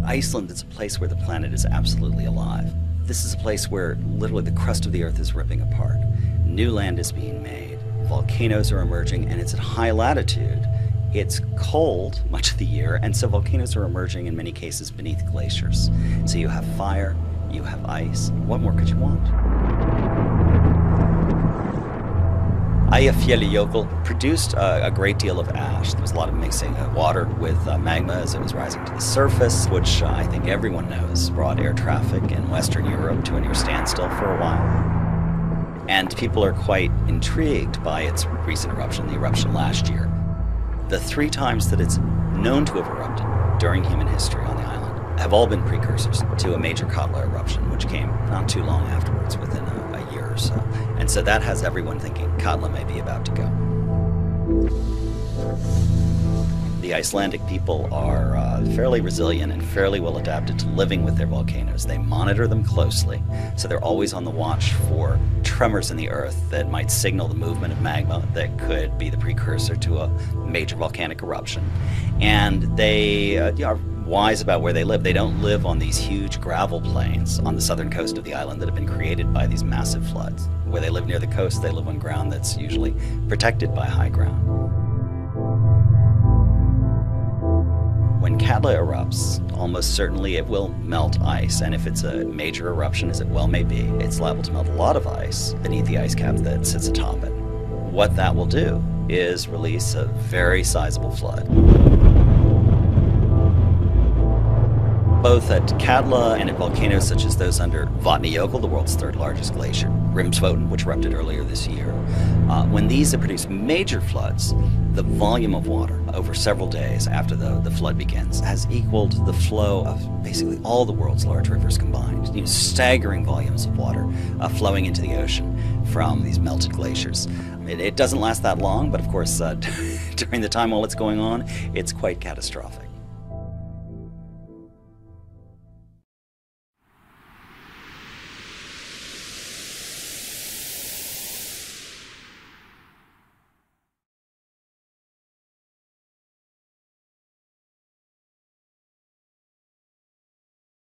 Iceland is a place where the planet is absolutely alive. This is a place where literally the crust of the earth is ripping apart. New land is being made, volcanoes are emerging, and it's at high latitude. It's cold much of the year, and so volcanoes are emerging in many cases beneath glaciers. So you have fire, you have ice. What more could you want? Eyjafjallajökull produced a great deal of ash. There was a lot of mixing of water with magma as it was rising to the surface, which I think everyone knows brought air traffic in Western Europe to a near standstill for a while. And people are quite intrigued by its recent eruption, the eruption last year. The 3 times that it's known to have erupted during human history on the island have all been precursors to a major Katla eruption, which came not too long afterwards, within a year or so. And so that has everyone thinking Katla may be about to go. The Icelandic people are fairly resilient and fairly well adapted to living with their volcanoes. They monitor them closely, so they're always on the watch for tremors in the earth that might signal the movement of magma that could be the precursor to a major volcanic eruption. And they are wise about where they live. They don't live on these huge gravel plains on the southern coast of the island that have been created by these massive floods. Where they live near the coast, they live on ground that's usually protected by high ground. When Katla erupts, almost certainly it will melt ice, and if it's a major eruption, as it well may be, it's liable to melt a lot of ice beneath the ice cap that sits atop it. What that will do is release a very sizable flood. Both at Katla and at volcanoes such as those under Vatnajökull, the world's 3rd largest glacier, Grímsvötn, which erupted earlier this year, when these have produced major floods, the volume of water over several days after the flood begins has equaled the flow of basically all the world's large rivers combined. Staggering volumes of water flowing into the ocean from these melted glaciers. It doesn't last that long, but of course, during the time while it's going on, it's quite catastrophic.